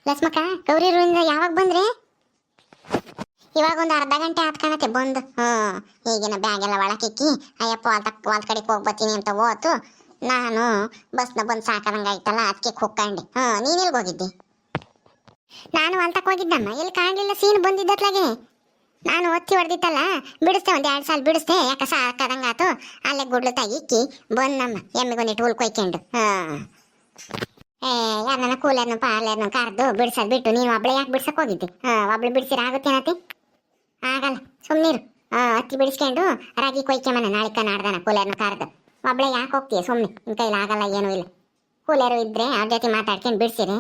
ಲಸ್ಮಕ್ಕ ಗೌರಿರಿಂದ ಯಾವಾಗ ಬಂದ್ರೆ? ಇವಾಗ ಒಂದು ಅರ್ಧ ಗಂಟೆ ಆತ್ ಕಾಣತ್ತೆ ಬಂದು. ಈಗಿನ ಬ್ಯಾಗ್ ಎಲ್ಲ ಒಳಕಿಕ್ಕಿ ಅಯ್ಯಪ್ಪ ವಾಲ್ ಕಡೆಗೆ ಹೋಗಿ ಬರ್ತೀನಿ ಅಂತ ಹೋತು. ನಾನು ಬಸ್ನ ಬಂದು ಸಾಕದಂಗ ಆಯ್ತಲ್ಲ ಅದಕ್ಕೆ ಕುಕ್ಕಂಡೆ. ನೀನ್ ಎಲ್ಗೆ ಹೋಗಿದ್ದಿ? ನಾನು ಹೊಲ್ತಕ್ಕೆ ಹೋಗಿದ್ದಮ್ಮ, ಎಲ್ಲಿ ಕಾಣಲಿಲ್ಲ. ಸೀನ್ ಬಂದಿದ್ದತ್ಲಾಗೆ ನಾನು ಒತ್ತಿ ಹೊಡೆದಿತ್ತಲ್ಲ, ಬಿಡಿಸ್ದೆ, ಒಂದು 2 ಸಾಲ ಬಿಡಿಸ್ದೆ. ಯಾಕೆ ಸಾಕದಂಗಾತು. ಅಲ್ಲೇ ಗುಡ್ಲು ತಾಗಿಕ್ಕಿ ಬಂದಮ್ಮ, ಎಮ್ಮಿಗೊಂದಿಟ್ಟು ಹುಲ್ ಕೊಯ್ಕೊಂಡು. ಯಾರನ್ನ ಕೂಲರ್ನು ಪಾರ್ಲರ್ನು ಕರೆದು ಬಿಡ್ಸೋದು ಬಿಟ್ಟು ನೀನು ಒಬ್ಳೆ ಯಾಕೆ ಬಿಡ್ಸಕ್ ಹೋಗಿದ್ದಿ? ಒಬ್ಳು ಬಿಡಿಸಿರ ಆಗುತ್ತೇನತಿ? ಆಗಲ್ಲ, ಸುಮ್ಮನಿರು. ಹತ್ತಿ ಬಿಡಿಸ್ಕೊಂಡು ರಾಗಿ ಕೊಯ್ಕೊಂಬನ ನಾಳಿಕ ನಾಡ್ದಾನ ಕೂಲರ್ನು ಕರೆದು. ಒಬ್ಳೆ ಯಾಕೆ ಹೋಗ್ತೀಯ ಸುಮ್ಮನೆ? ನಿನ್ನ ಕೈಲಿ ಆಗಲ್ಲ, ಏನೂ ಇಲ್ಲ. ಕೂಲರು ಇದ್ರೆ ಅವ್ರ ಜೊತೆ ಮಾತಾಡ್ಕೊಂಡು ಬಿಡಿಸಿರಿ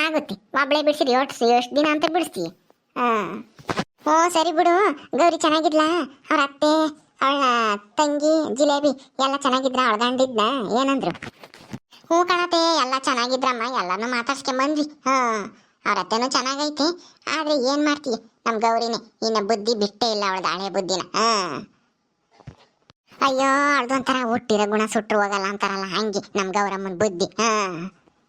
ಆಗುತ್ತೆ. ಒಬ್ಳೆ ಬಿಡಿಸಿರಿ ಎಷ್ಟು ದಿನ ಅಂತ ಬಿಡಿಸ್ತೀಯ? ಓ ಸರಿ ಬಿಡು. ಗೌರಿ ಚೆನ್ನಾಗಿದ್ಲಾ? ಅವ್ರ ಅತ್ತೆ, ಅವಳ ತಂಗಿ, ಜಿಲೇಬಿ ಎಲ್ಲ ಚೆನ್ನಾಗಿದ್ರ? ಅವಳ ಗಂಡಿದ್ನ ಏನಂದ್ರು? ಹ್ಞೂ ಕಣತೆ, ಎಲ್ಲ ಚೆನ್ನಾಗಿದ್ರಮ್ಮ, ಎಲ್ಲಾನು ಮಾತಾಡ್ಸ್ಕೊಂಬಂದ್ವಿ. ಅವ್ರ ಅತ್ತೆನೂ ಚೆನ್ನಾಗೈತೆ. ಆದ್ರೆ ಏನ್ ಮಾಡ್ತೀಯ, ನಮ್ ಗೌರಿನೇ ಇನ್ನ ಬುದ್ಧಿ ಬಿಟ್ಟೇ ಇಲ್ಲ, ಅವಳದ ಹಳೆ ಬುದ್ಧಿನ. ಅಯ್ಯೋ ಅಳ್ದೊಂಥರ ಹುಟ್ಟಿರೋ ಗುಣ ಸುಟ್ರು ಹೋಗಲ್ಲ ಅಂತಾರಲ್ಲ, ಹಂಗೆ ನಮ್ ಗೌರಮ್ಮನ ಬುದ್ಧಿ.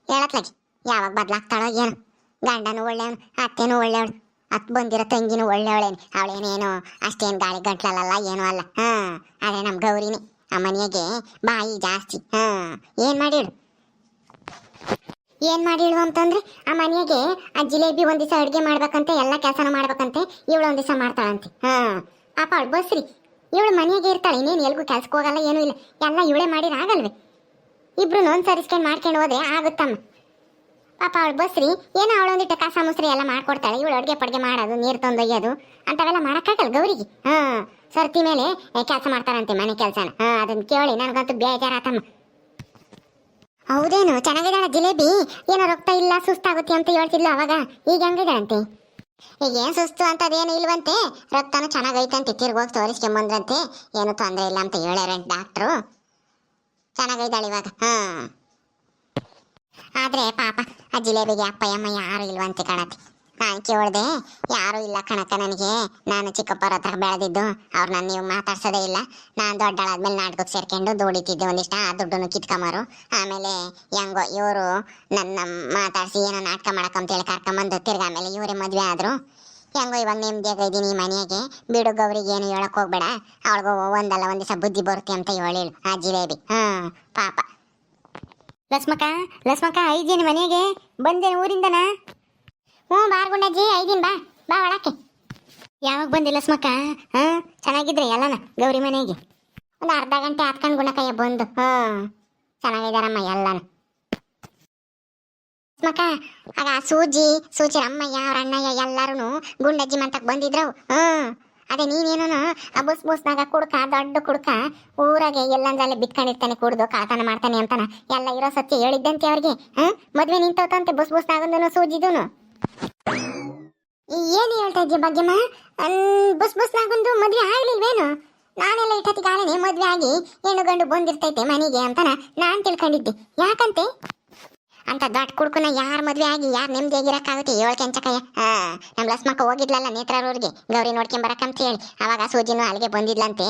ಹೇಳತ್ಲಾಗಿ ಯಾವಾಗ ಬದ್ಲಾಗ್ತಾಳೋ ಏನು. ಗಂಡನು ಒಳ್ಳೆಯವನು, ಅತ್ತೆನೂ ಒಳ್ಳೆಯವಳು, ಅತ್ ಬಂದಿರೋ ತಂಗಿನೂ ಒಳ್ಳೆಯವಳೇನು. ಅವಳೇನೇನು ಅಷ್ಟೇನು ಗಾಳಿ ಗಂಟ್ಲಲ್ಲ, ಏನೂ ಅಲ್ಲ. ಅದೇ ನಮ್ ಗೌರಿನೇ ಆ ಮನೆಗೆ ಬಾಯಿ ಜಾಸ್ತಿ. ಏನ್ ಮಾಡಿಳು ಅಂತಂದ್ರೆ, ಆ ಮನೆಗೆ ಆ ಜಿಲೇಬಿ ಒಂದ್ ದಿವಸ ಅಡ್ಗೆ ಮಾಡ್ಬೇಕಂತೆ, ಎಲ್ಲ ಕೆಲಸನ ಮಾಡ್ಬೇಕಂತೆ. ಇವಳು ಒಂದ್ ದಿವಸ ಮಾಡ್ತಾಳಂತೆ. ಪಾಪ ಅವಳು ಬಸ್ರಿ, ಇವಳು ಮನೆಗೆ ಇರ್ತಾಳೆ, ಇನ್ನೇನು ಎಲ್ಗೂ ಕೆಲ್ಸಕ್ಕೆ ಹೋಗಲ್ಲ, ಏನೂ ಇಲ್ಲ. ಎಲ್ಲ ಇವಳೇ ಮಾಡಿರ ಆಗಲ್ವೇ? ಇಬ್ರು ಸರಿಸ್ಕೊಂಡು ಮಾಡ್ಕೊಂಡು ಹೋದೆ ಆಗುತ್ತಮ್ಮ. ಪಾಪ ಅವಳು ಬಸ್ರಿ, ಏನೋ ಅವಳೊಂದಿಟ್ಟು ಕಸ ಮುಸ್ರಿ ಎಲ್ಲ ಮಾಡ್ಕೊಡ್ತಾಳೆ. ಇವಳು ಅಡ್ಗೆ ಪಡ್ಗೆ ಮಾಡೋದು, ನೀರು ತಂದೊಯ್ಯೋದು ಅಂತವೆಲ್ಲ ಮಾಡಕ್ಕಾಗಲ್ಲ ಗೌರಿಗೆ. ಸರ್ತಿ ಮೇಲೆ ಕೆಲಸ ಮಾಡ್ತಾರಂತೆ, ಮನೆ ಕೆಲಸನ. ಅದನ್ನ ಕೇಳಿ ನನಗಂತೂ ಬೇಜಾರಾತಮ್ಮ. ಹೌದೇನು? ಚೆನ್ನಾಗಿದ್ದಾಳ ಜಿಲೇಬಿ? ಏನೋ ರಕ್ತ ಇಲ್ಲ, ಸುಸ್ತಾಗುತ್ತೆ ಅಂತ ಹೇಳ್ತಿದ್ಲು ಅವಾಗ. ಈಗ ಹೆಂಗಿದ್ದಾಳಂತೆ? ಈಗ ಏನ್ ಸುಸ್ತು ಅಂತದೇನು ಇಲ್ವಂತೆ, ರಕ್ತನೂ ಚೆನ್ನಾಗೈತಂತೆ. ತಿರ್ಗೋಗಿ ತೋರಿಸ್ಕೊಂಬಂದ್ರಂತೆ, ಏನು ತೊಂದರೆ ಇಲ್ಲ ಅಂತ ಹೇಳ್ಯಾರಂತೆ ಡಾಕ್ಟ್ರು. ಚೆನ್ನಾಗೈದಾಳೆ ಇವಾಗ. ಆದ್ರೆ ಪಾಪ ಆ ಜಿಲೇಬಿಗೆ ಅಪ್ಪ ಅಮ್ಮ ಯಾರು ಇಲ್ವಂತೆ ಕಣತ್ತೆ. ನಾನು ಕೇಳ್ದೆ, ಯಾರು ಇಲ್ಲ ಕಣಕ್ಕ ನನಗೆ, ನಾನು ಚಿಕ್ಕಪ್ಪರ ಹತ್ರ ಬೆಳೆದಿದ್ದು. ಅವ್ರನ್ನ ನೀವು ಮಾತಾಡ್ಸೋದೇ ಇಲ್ಲ. ನಾನು ದೊಡ್ಡಳಾದ್ಮೇಲೆ ನಾಟಕಕ್ಕೆ ಸೇರ್ಕೊಂಡು ದುಡಿತಿದ್ದೆ ಒಂದಿಷ್ಟ, ಆ ದುಡ್ಡನ್ನು ಕಿತ್ಕೊಂಬರು. ಆಮೇಲೆ ಹೆಂಗೋ ಇವರು ನನ್ನ ಮಾತಾಡಿಸಿ ಏನೋ ನಾಟಕ ಮಾಡಕ್ಕಂತೇಳಿ ಕರ್ಕೊಂಬಂದು ತಿರ್ಗ ಆಮೇಲೆ ಇವರೇ ಮದುವೆ ಆದರು. ಹೆಂಗೋ ಇವಾಗ ನೆಮ್ಮದಿಯಾಗ ಇದ್ದೀನಿ ಮನೆಯಾಗೆ. ಬಿಡು ಗೌರಿಗೆ ಏನು ಹೇಳಕ್ ಹೋಗ್ಬೇಡ, ಅವಳಿಗೂ ಒಂದಲ್ಲ ಒಂದ್ ದಿವಸ ಬುದ್ಧಿ ಬರುತ್ತೆ ಅಂತ ಹೇಳಿಳು ಆ ಜಿಲೇಬಿ. ಪಾಪ. ಲಸ್ಮಕ್ಕ ಐದೇನು ಮನೆಗೆ ಬಂದೇನು ಊರಿಂದನಾ? ಹ್ಞೂ ಬಾರ್ ಗುಂಡಜ್ಜಿ, ಐದಿನ್ ಬಾ ಬಾ ಒಳಕ್ಕೆ. ಯಾವಾಗ ಬಂದೆ ಲಸ್ಮಕ್ಕ? ಚೆನ್ನಾಗಿದ್ರೆ ಎಲ್ಲನ ಗೌರಿ ಮನೆಗೆ? ಒಂದು ಅರ್ಧ ಗಂಟೆ ಹಾತ್ಕೊಂಡು ಗುಣಕಯ್ಯ ಬಂದು. ಚೆನ್ನಾಗಿದ್ದಾರಮ್ಮ ಎಲ್ಲನ. ಲಸ್ಮಕ್ಕ ಆಗ ಸೂಜಿ ಅಮ್ಮಯ್ಯ ಅವ್ರ ಅಣ್ಣಯ್ಯ ಎಲ್ಲಾರು ಗುಂಡಜ್ಜಿ ಮಂತಕ್ಕೆ ಬಂದಿದ್ರು. ಅದೇ ನೀನೇನು ಆ ಬಸ್ನಾಗ ಕುಡ್ಕ, ದೊಡ್ಡ ಕುಡ್ಕ ಊರಾಗೆ ಎಲ್ಲಂದ್ರಲ್ಲೇ ಬಿತ್ಕೊಂಡಿರ್ತಾನೆ, ಕುಡ್ದು ಕಾತನ ಮಾಡ್ತಾನೆ ಅಂತಾನ ಎಲ್ಲ ಇರೋ ಸತ್ಯ ಹೇಳಿದ್ದಂತೆ ಅವ್ರಿಗೆ. ಮದ್ವೆ ನಿಂತೋತಂತೆ ಬಸ್ನಾಗಂದನು ಸೂಜಿದನು. ಏನು ಹೇಳ್ತಾ ಇದ್ದೆ ಭಾಗ್ಯಮ್ಮ? ಬಸ್ನಾಗೊಂದು ಮದ್ವೆ ಆಗ್ಲಿಲ್ವೇನು? ನಾನೆಲ್ಲ ಇಟ್ಟತ್ತಿಗಾಲನೆ ಮದ್ವೆ ಆಗಿ ಹೆಣ್ಣು ಗಂಡು ಬಂದಿರ್ತೈತೆ ಮನೆಗೆ ಅಂತಾನ ನಾನ್ ತಿಳ್ಕೊಂಡಿದ್ದೆ. ಯಾಕಂತೆ ಅಂತ ದೊಡ್ಡ ಕುಡ್ಕುನ ಯಾರು ಮದ್ವೆ ಆಗಿ ಯಾರು ನೆಮ್ಮದಿಯಾಗಿರಕ್ಕಾಗುತ್ತೆ? ಕೆಂಚಕಯ್ಯ. ನಮ್ ಲಸ್ಮಕ್ಕ ಹೋಗಿದ್ಲಲ್ಲ ನೇತ್ರರೂರ್ಗೆ ಗೌರಿ ನೋಡ್ಕೊಂಬರಕ್ಕಂತ ಹೇಳಿ, ಅವಾಗ ಸೂಜಿನೂ ಅಲ್ಲಿಗೆ ಬಂದಿದ್ಲಂತೆ.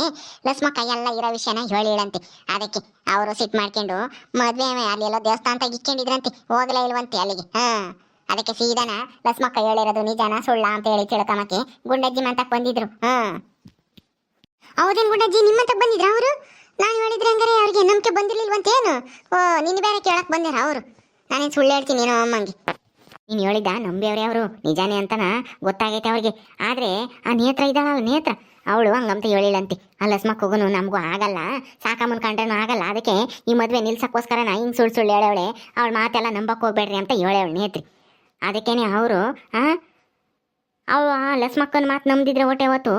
ಲಸ್ಮಕ್ಕ ಎಲ್ಲ ಇರೋ ವಿಷಯನ ಹೇಳಿಳಂತೆ. ಅದಕ್ಕೆ ಅವರು ಸಿಟ್ ಮಾಡ್ಕೊಂಡು ಮದ್ವೆ ಅಲ್ಲೆಲ್ಲೋ ದೇವಸ್ಥಾನ ಇಕ್ಕೊಂಡಿದ್ರಂತೆ, ಹೋಗ್ಲೇ ಇಲ್ವಂತೆ ಅಲ್ಲಿಗೆ. ಅದಕ್ಕೆ ಸೀದಾನ ಲಸ್ಮಕ್ಕ ಹೇಳಿರೋದು ನಿಜಾನ ಸುಳ್ಳ ಅಂತ ಹೇಳಿ ತಿಳ್ಕೊಂಬಕ್ಕೆ ಗುಂಡಜ್ಜಿ ಮಂತಕ್ ಬಂದಿದ್ರು. ಹೌದೇನು ಗುಂಡಜ್ಜಿ, ನಿಮ್ಮಂತಕ್ ಬಂದಿದ್ರ ಅವರು? ನಾನು ಹೇಳಿದ್ರೆ ಹಂಗಾರೆ ಅವ್ರಿಗೆ ನಂಬಿಕೆ ಬಂದಿರ್ಲಿಲ್ವಂತೇನು? ನಿನ್ನ ಬೇರೆ ಕೇಳಕ್ ಬಂದಿರ ಅವರು? ನಾನೇನು ಸುಳ್ಳು ಹೇಳ್ತೀನಿ ಏನೋ ಅಮ್ಮಂಗೆ. ನೀನು ಹೇಳಿದ್ದ ನಂಬಿಯವ್ರೆ ಅವರು, ನಿಜಾನೇ ಅಂತನ ಗೊತ್ತಾಗೈತೆ ಅವ್ರಿಗೆ. ಆದ್ರೆ ಆ ನೇತ್ರ ಇದ್ದಾಳ, ನೇತ್ರ ಅವಳು ಹಂಗಂತ ಹೇಳಿಲ್ಲಂತೆ. ಆ ಲಸ್ಮಕ್ಕಗೂ ನಮಗೂ ಆಗಲ್ಲ, ಸಾಕಮ್ಮನ ಕಂಡ್ರೇನು ಆಗಲ್ಲ, ಅದಕ್ಕೆ ಈ ಮದುವೆ ನಿಲ್ಸಕ್ಕೋಸ್ಕರ ನಾ ಹಿಂಗೆ ಸುಳ್ಳು ಹೇಳವಳೆ, ಅವಳ ಮಾತೆಲ್ಲ ನಂಬಕ್ ಹೋಗ್ಬೇಡ್ರಿ ಅಂತ ಹೇಳವಳು ನೇತ್ರಿ. ಅದಕ್ಕೇನೆ ಅವರು ಅವು ಆ ಲಸ್ಮಕ್ಕನ ಮಾತು ನಂಬಿದ್ರೆ ಹೊಟ್ಟೆ ಹೊತ್ತು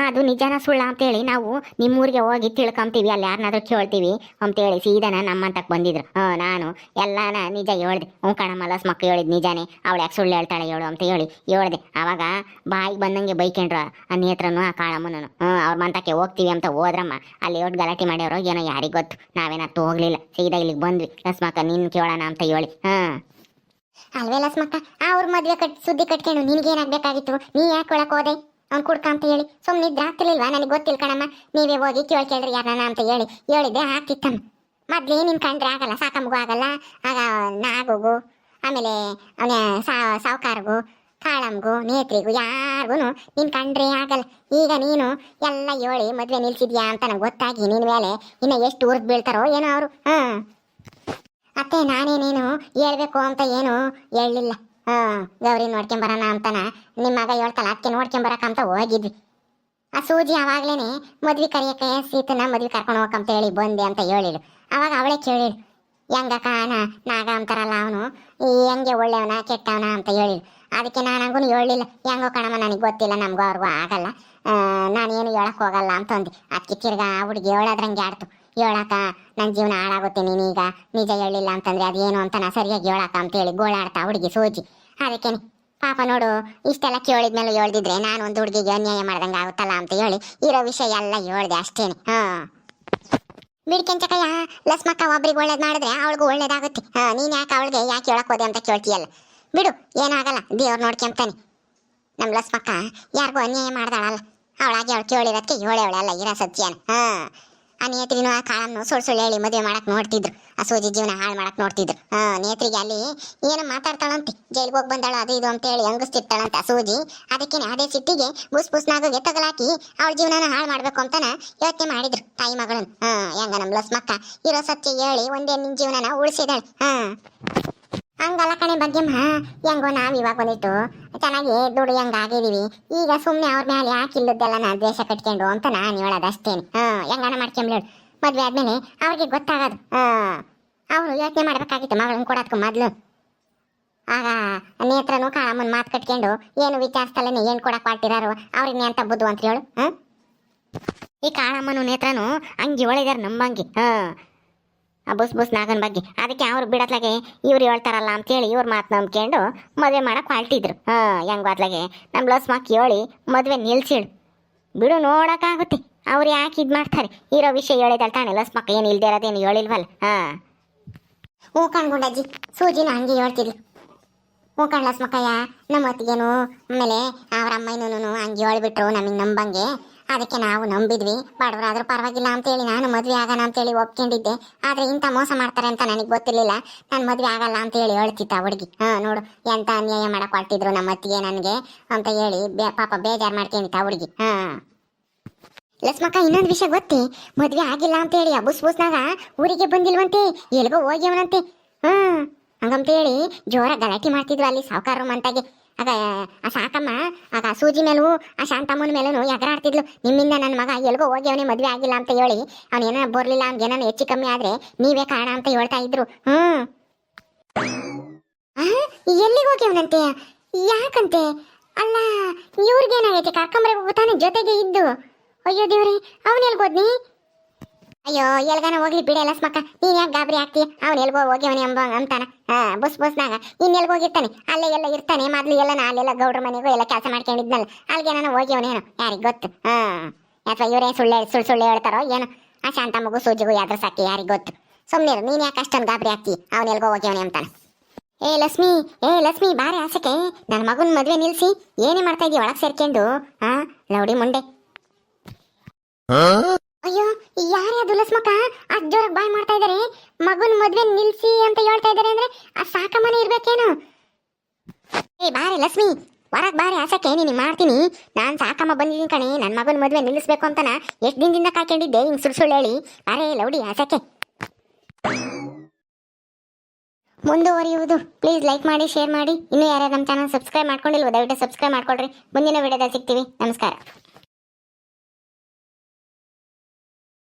ಅದು ನಿಜಾನ ಸುಳ್ಳ ಅಂತೇಳಿ ನಾವು ನಿಮ್ಮೂರಿಗೆ ಹೋಗಿ ತಿಳ್ಕೊಂತೀವಿ, ಅಲ್ಲಿ ಯಾರನ್ನಾದ್ರೂ ಕೇಳ್ತೀವಿ ಅಂತೇಳಿ ಸೀದಾನ ನಮ್ಮಂತಕ್ಕೆ ಬಂದಿದ್ರು. ನಾನು ಎಲ್ಲಾನ ನಿಜ ಹೇಳ್ದೆ. ಕಣಮ್ಮ ಲಸ್ಮಕ್ಕ ಹೇಳಿದ್ ನಿಜಾನೇ, ಅವಳು ಯಾಕೆ ಸುಳ್ಳು ಹೇಳ್ತಾಳೆ ಹೇಳು ಅಂತ ಹೇಳಿ ಹೇಳ್ದೆ. ಆವಾಗ ಬಾಯಿಗೆ ಬಂದಂಗೆ ಬೈಕೊಂಡ್ರು ಆ ನೇತ್ರನು ಆ ಕಾಳಮ್ಮನೂ. ಅವ್ರ ಮಂತಕ್ಕೆ ಹೋಗ್ತೀವಿ ಅಂತ ಹೋದ್ರಮ್ಮ, ಅಲ್ಲಿ ಒಟ್ಟು ಗಲಾಟೆ ಮಾಡ್ಯವ್ರು ಏನೋ ಯಾರಿಗೆ ಗೊತ್ತು. ನಾವೇನತ್ತು ಹೋಗ್ಲಿಲ್ಲ, ಸೀದಾ ಇಲ್ಲಿಗೆ ಬಂದ್ವಿ. ಲಸ್ಮಕ್ಕ ನಿನ್ನ ಕೇಳೋಣ ಅಂತ ಹೇಳಿ. ಅಲ್ವೇ ಲಸ್ಮಕ್ಕ, ಅವ್ರ ಮದ್ವೆ ಸುದ್ದಿ ಕಟ್ಕೊಂಡು ನಿನ್ಗೇನಾಗಬೇಕಾಗಿತ್ತು? ನೀ ಯಾಕೆ ಒಳಕ್ ಹೋದೆ? ಅವ್ನು ಕುಡ್ಕ ಅಂತ ಹೇಳಿ ಸುಮ್ಮನಿದ್ರೆ ಆಗ್ತಿರ್ಲಿಲ್ವಾ? ನನಗೆ ಗೊತ್ತಿಲ್ಲ ಕಣಮ್ಮ, ನೀವೇ ಹೋಗಿ ಕೇಳ್ರಿ ಯಾರನ್ನ ಅಂತ ಹೇಳಿದ್ರೆ ಆಗ್ತಿತ್ತಮ್ಮ. ಮೊದ್ಲೇ ನಿನ್ ಕಂಡ್ರೆ ಆಗಲ್ಲ, ಸಾಕಮ್ಮಗೂ ಆಗಲ್ಲ, ಆಗ ನಾಗೋಗು ಆಮೇಲೆ ಅವನ ಸಾವುಕಾರಗೂ ಕಾಳಮ್ಗೂ ನೇತ್ರಿಗೂ ಯಾರಿಗೂ ನೀನು ಕಂಡ್ರೆ ಆಗಲ್ಲ. ಈಗ ನೀನು ಎಲ್ಲ ಹೇಳಿ ಮದುವೆ ನಿಲ್ಸಿದ್ಯಾ ಅಂತ ನಂಗೆ ಗೊತ್ತಾಗಿ ನಿನ್ನ ಮೇಲೆ ಇನ್ನು ಎಷ್ಟು ಉರ್ದು ಬೀಳ್ತಾರೋ ಏನೋ ಅವರು. ಅತ್ತೆ ನಾನೇನೇನು ಹೇಳ್ಬೇಕು ಅಂತ ಏನು ಹೇಳಲಿಲ್ಲ. ಗೌರಿ ನೋಡ್ಕೊಂಬರೋಣ ಅಂತಾನ ನಿಮ್ಮ ಮಗ ಹೇಳ್ತಲ್ಲ ಅದಕ್ಕೆ ನೋಡ್ಕೊಂಬರಕ್ಕಂತ ಹೋಗಿದ್ವಿ. ಆ ಸೂಜಿ ಅವಾಗ್ಲೇನೆ ಮದ್ವೆ ಕರಿಯಕ್ಕೆ ಸೀತನ ಮದ್ವೆ ಕರ್ಕೊಂಡು ಹೋಗಂತ ಹೇಳಿ ಬಂದೆ ಅಂತ ಹೇಳಿಳು. ಅವಾಗ ಅವಳೇ ಕೇಳಿಳು ಹೆಂಗಕ್ಕ ನಾಗ ಅಂತಾರಲ್ಲ ಅವನು ಹೆಂಗೆ ಒಳ್ಳೆಯವನ ಕೆಟ್ಟವನ ಅಂತ ಹೇಳಿಳು. ಅದಕ್ಕೆ ನಾನಂಗೂ ಹೇಳಲಿಲ್ಲ. ಹೆಂಗೋ ಕಣಮ್ಮ ನನಗೆ ಗೊತ್ತಿಲ್ಲ, ನಮಗೂ ಅವ್ರಿಗೂ ಆಗಲ್ಲ, ನಾನೇನು ಹೇಳಕ್ ಹೋಗಲ್ಲ ಅಂತಂದು. ಅದಕ್ಕೆ ತಿರ್ಗಾ ಹುಡುಗಿ ಹೇಳೋದ್ರಂಗೆ ಆಡ್ತು. ಹೇಳಕ್ಕ ನನ್ನ ಜೀವನ ಹಾಳಾಗುತ್ತೆ ನೀನೀಗ ನಿಜ ಹೇಳಿಲ್ಲ ಅಂತಂದ್ರೆ ಅದೇನು ಅಂತ ನಾ ಸರಿಯಾಗಿ ಹೇಳಕ್ಕ ಅಂತೇಳಿ ಗೋಳಾಡ್ತಾ ಹುಡುಗಿ ಸೂಜಿ. ಅದಕ್ಕೆ ಪಾಪ ನೋಡು ಇಷ್ಟೆಲ್ಲ ಕೇಳಿದ್ಮೇಲೆ ಹೇಳ್ದಿದ್ರೆ ನಾನು ಒಂದು ಹುಡುಗಿಗೆ ಅನ್ಯಾಯ ಮಾಡ್ದಂಗೆ ಆಗುತ್ತಲ್ಲ ಅಂತ ಹೇಳಿ ಇರೋ ವಿಷಯ ಎಲ್ಲ ಹೇಳ್ದೆ ಅಷ್ಟೇನೆ. ಬಿಡ್ಕೆಂಚಕಯ್ಯ ಲಸ್ಮಕ್ಕ ಒಬ್ರಿಗೆ ಒಳ್ಳೇದು ಮಾಡಿದ್ರೆ ಅವಳಿಗೂ ಒಳ್ಳೇದಾಗುತ್ತೆ. ನೀನು ಯಾಕೆ ಅವಳಿಗೆ ಯಾಕೆ ಹೇಳಕ್ ಹೋದೆ ಅಂತ ಕೇಳ್ತೀಯಲ್ಲ. ಬಿಡು ಏನಾಗಲ್ಲ, ದೇವ್ರು ನೋಡ್ಕೊಂತಾನೆ. ನಮ್ಮ ಲಸ್ಮಕ್ಕ ಯಾರಿಗೂ ಅನ್ಯಾಯ ಮಾಡ್ದಾಳಲ್ಲ, ಅವಳಾಗಿ ಅವಳು ಕೇಳಿರೋದಕ್ಕೆ ಹೇಳಲ್ಲ ಇರೋ ಸತ್ಯನ. ಆ ನೇತ್ರಿನೂ ಆ ಕಾಳನ್ನು ಸುಳ್ಳು ಹೇಳಿ ಮದುವೆ ಮಾಡಕ್ ನೋಡ್ತಿದ್ರು. ಆ ಸೂಜಿ ಜೀವನ ಹಾಳು ಮಾಡಕ್ ನೋಡ್ತಿದ್ರು. ನೇತ್ರಿಗೆ ಅಲ್ಲಿ ಏನೋ ಮಾತಾಡ್ತಾಳಂತೆ, ಜೈಲಿಗೆ ಹೋಗಿ ಬಂದಾಳ ಅದು ಇದು ಅಂತ ಹೇಳಿ ಹಂಗಸ್ತಿರ್ತಾಳಂತೆ ಆ ಸೂಜಿ. ಅದಕ್ಕೇನೆ ಅದೇ ಸಿಟ್ಟಿಗೆ ಬುಸ್ನಾಗೋಗೆ ತಗಲಾಕಿ ಅವಳ ಜೀವನನ ಹಾಳು ಮಾಡ್ಬೇಕು ಅಂತಾನ ಯೋಚನೆ ಮಾಡಿದ್ರು ತಾಯಿ ಮಗಳನ್ನ. ಹೆಂಗ ನಮ್ಮ ಲಸ್ಮಕ್ಕ ಇರೋ ಸತ್ಯ ಹೇಳಿ ಒಂದೇ ನಿನ್ ಜೀವನನ ಉಳಿಸಿದಾಳೆ. ಹಂಗಲ್ಲ ಕಣೆ ಭಾಗ್ಯಮ್ಮ, ಹೆಂಗೋ ನಾವ್ ಇವಾಗ ಬಂದಿತ್ತು ಚೆನ್ನಾಗಿ ದುಡ್ಡು ಹೆಂಗ ಆಗಿದೀವಿ. ಈಗ ಸುಮ್ನೆ ಅವ್ರ ಮೇಲೆ ಯಾಕೆ ಇಲ್ಲದ್ದೆಲ್ಲ ನಾ ದ್ವೇಷ ಕಟ್ಕೊಂಡು ಅಂತ ನಾನು ಹೇಳೋದು ಅಷ್ಟೇನೆ. ಹೆಂಗಾನ ಮಾಡ್ಕೊಂಬ್ಲೇಳು ಮದ್ವೆ ಆದ್ಮೇಲೆ ಅವ್ರಿಗೆ ಗೊತ್ತಾಗೋದು. ಅವರು ಯೋಚನೆ ಮಾಡ್ಬೇಕಾಗಿತ್ತು ಮಗಳನ್ನ ಕೊಡೋದಕ್ಕೂ ಮೊದ್ಲು. ಆಗ ನೇತ್ರನು ಕಾಳಮ್ಮನ ಮಾತು ಕಟ್ಕೊಂಡು ಏನು ವಿಚಾರಿಸ್ತಲೇನೆ ಏನ್ ಕೊಡಕ್ ಮಾಡ್ತಿರಾರು ಅವ್ರಿಗೆ ಅಂತ ಬುದ್ಧು ಅಂತ ಹೇಳು. ಈ ಕಾಳಮ್ಮನು ನೇತ್ರನು ಹಂಗೆ ಹೇಳಿದಾರೆ ನಂಬಂಗಿ ಆ ಬುಸ್ ನಾಗನ ಬಗ್ಗೆ. ಅದಕ್ಕೆ ಅವ್ರು ಬಿಡತ್ಲಾಗೆ ಇವ್ರು ಹೇಳ್ತಾರಲ್ಲ ಅಂತೇಳಿ ಇವ್ರ ಮಾತು ನಂಬ್ಕೊಂಡು ಮದುವೆ ಮಾಡಕ್ಕೆ ಹೊಲ್ಟಿದ್ರು. ಹೆಂಗ್ ಅತ್ಲಾಗೆ ನಮ್ಮ ಲಸ್ಮಾಕ್ ಹೇಳಿ ಮದುವೆ ನಿಲ್ಸಿಳು. ಬಿಡು ನೋಡೋಕ್ಕಾಗುತ್ತೆ ಅವ್ರು ಯಾಕೆ ಇದು ಮಾಡ್ತಾರೆ. ಇರೋ ವಿಷಯ ಹೇಳಿದಳು ತಾನೆ ಲಸ್ಮಕ್ಕ, ಏನು ಇಲ್ದೇ ಇರೋದೇನು ಹೇಳಿಲ್ವಲ್ಲ. ಹ್ಞೂ ಕಣ್ಗುಂಡಜ್ಜಿ ಸೂಜಿನ ಹಂಗೆ ಹೇಳ್ತಿದ್ಲು. ಹ್ಞೂ ಕಣ್ ಲಸ್ಮಕ್ಕಯ್ಯ ನಮ್ಮ ಹೊತ್ತಿಗೇನು ಆಮೇಲೆ ಅವ್ರ ಅಮ್ಮನೂ ಹಂಗೆ ಹೇಳ್ಬಿಟ್ರು ನಮಗೆ ನಂಬಂಗೆ. ಅದಕ್ಕೆ ನಾವು ನಂಬಿದ್ವಿ, ಬಡವರಾದ್ರೂ ಪರವಾಗಿಲ್ಲ ಅಂತೇಳಿ ನಾನು ಮದುವೆ ಆಗೋಣ ಅಂತೇಳಿ ಒಪ್ಕೊಂಡಿದ್ದೆ. ಆದರೆ ಇಂಥ ಮೋಸ ಮಾಡ್ತಾರೆ ಅಂತ ನನಗೆ ಗೊತ್ತಿರಲಿಲ್ಲ. ನಾನು ಮದುವೆ ಆಗಲ್ಲ ಅಂತೇಳಿ ಹೇಳ್ತಿದ್ದ ಹುಡುಗಿ. ನೋಡು ಎಂಥ ಅನ್ಯಾಯ ಮಾಡಕ್ಕೆ ಹೊರಟಿದ್ರು ನಮ್ಮ ಅತ್ತಿಗೆ ನನಗೆ ಅಂತ ಹೇಳಿ ಪಾಪ ಬೇಜಾರು ಮಾಡ್ಕೊಂಡಿದ್ದ ಹುಡುಗಿ. ಲಸ್ಮಕ್ಕ ಇನ್ನೊಂದು ವಿಷಯ ಗೊತ್ತೇ, ಮದುವೆ ಆಗಿಲ್ಲ ಅಂತೇಳಿ ಆ ಬುಸ್ನಾಗ ಊರಿಗೆ ಬಂದಿಲ್ವಂತೆ, ಎಲ್ಗೋ ಹೋಗ್ಯವನಂತೆ. ಹಂಗಂತೇಳಿ ಜೋರ ಗಲಾಟೆ ಮಾಡ್ತಿದ್ವು ಅಲ್ಲಿ ಸಾವುಕಾರ ಮಂತಾಗೆ. ಆಗ ಆ ಸಾಕಮ್ಮ ಆಗ ಆ ಸೂಜಿ ಮೇಲೂ ಆ ಶಾಂತಮ್ಮನ ಮೇಲೂ ಎಗರಾಡ್ತಿದ್ಲು. ನಿಮ್ಮಿಂದ ನನ್ನ ಮಗ ಎಲ್ಗೋ ಹೋಗಿ ಅವನೇ ಮದುವೆ ಆಗಿಲ್ಲ ಅಂತ ಹೇಳಿ ಅವನೇನ ಬರ್ಲಿಲ್ಲ, ಅವ್ನಿಗೇನ ಹೆಚ್ಚು ಕಮ್ಮಿ ಆದ್ರೆ ನೀವೇ ಕಾರಣ ಅಂತ ಹೇಳ್ತಾ ಇದ್ರು. ಎಲ್ಲಿಗೆ ಹೋಗ್ಯವನಂತೆ, ಯಾಕಂತೆ? ಅಲ್ಲ ಇವ್ರಿಗೇನಾಗೈತೆ, ಕರ್ಕೊಂಬರೇ ಹೋಗ್ತಾನೆ ಜೊತೆಗೆ ಇದ್ದು. ಅಯ್ಯೋ ದೇವ್ರಿ, ಅವನ್ ಎಲ್ಗೋದ್ನಿ? ಅಯ್ಯೋ ಎಲ್ಗಾನ ಹೋಗ್ಲಿ ಬಿಡೆ ಲಸ್ಮಕ್ಕ, ನೀನ್ ಯಾಕೆ ಗಾಬರಿ ಆಗ್ತೀಯ? ಅವ್ನು ಎಲ್ಗೋ ಹೋಗ್ಯವನಿ ಅಂತಾನ. ಬುಸ್ನಾಗ ಇನ್ನೆಲ್ಗೋಗಿರ್ತಾನೆ, ಅಲ್ಲೇ ಎಲ್ಲ ಇರ್ತಾನೆ. ಮೊದ್ಲು ಎಲ್ಲ ಅಲ್ಲೆಲ್ಲ ಗೌಡ್ರ ಮನೆಗೂ ಎಲ್ಲ ಕೆಲಸ ಮಾಡ್ಕೊಂಡಿದ್ನಲ್ಲ, ಅಲ್ಲಿಗೆ ನಾನು ಹೋಗ್ಯವನೇನು ಯಾರಿಗೆ ಗೊತ್ತು. ಅಥವಾ ಇವರೇ ಸುಳ್ಳು ಹೇಳ್ತಾರೋ ಏನೋ. ಆ ಶಾಂತಮ್ಮಗೂ ಸೂಜಿಗೂ ಯಾವ್ದ್ರ ಸಾಕಿ ಯಾರಿಗೆ ಗೊತ್ತು. ಸುಮ್ಮನೆ ನೀನ್ ಯಾಕೆ ಅಷ್ಟೊಂದು ಗಾಬರಿ ಆಗ್ತಿ? ಅವ್ನು ಎಲ್ಗೋ ಹೋಗ್ಯವನಿ ಅಂತಾನ. ಏ ಲಕ್ಷ್ಮಿ ಬಾರಿ ಆಸಕ್ಕೆ ನನ್ನ ಮಗನ ಮದ್ವೆ ನಿಲ್ಸಿ ಏನೇ ಮಾಡ್ತಾ ಇದೀಯ ಒಳಗೆ ಸೇರ್ಕೊಂಡು? ಲೌಡಿ ಮುಂಡೆ. ಅಯ್ಯೋ ಯಾರ್ಯಾದು ಲಸ್ಮಕ್ಕ ಅಷ್ಟು ಜೋರಾಗಿ ಬಾಯ್ ಮಾಡ್ತಾ ಇದಾರೆ? ಮಗನ ಮದ್ವೆ ನಿಲ್ಸಿ ಅಂತ ಹೇಳ್ತಾ ಇದಾರೆ ಅಂದ್ರೆ ಆ ಸಾಕಮ್ಮನೆ ಇರ್ಬೇಕೇನು? ಏ ಬಾರಿ ಲಕ್ಷ್ಮಿ, ಹೊರಗೆ ಬಾರಿ ಆಸಕ್ಕೆ ನೀನು ಮಾಡ್ತೀನಿ. ನಾನು ಸಾಕಮ್ಮ ಬಂದಿದ್ದೀನಿ ಕಣೆ, ನನ್ನ ಮಗನ ಮದ್ವೆ ನಿಲ್ಲಿಸ್ಬೇಕು ಅಂತನ ಎಷ್ಟು ದಿನದಿಂದ ಕಾಯ್ಕೊಂಡಿದ್ದೆ ಹಿಂಗೆ ಸುಳ್ಳು ಹೇಳಿ. ಅರೇ ಲೌಡಿ ಆಸಕ್ಕೆ ಮುಂದುವರಿಯುವುದು. ಪ್ಲೀಸ್ ಲೈಕ್ ಮಾಡಿ, ಶೇರ್ ಮಾಡಿ. ಇನ್ನೂ ಯಾರ್ಯಾರು ನಮ್ಮ ಚಾನಲ್ ಸಬ್ಸ್ಕ್ರೈಬ್ ಮಾಡ್ಕೊಂಡಿಲ್ವೋ ದಯವಿಟ್ಟು ಸಬ್ಸ್ಕ್ರೈಬ್ ಮಾಡ್ಕೊಳ್ರಿ. ಮುಂದಿನ ವಿಡಿಯೋದಲ್ಲಿ ಸಿಗ್ತೀವಿ. ನಮಸ್ಕಾರ.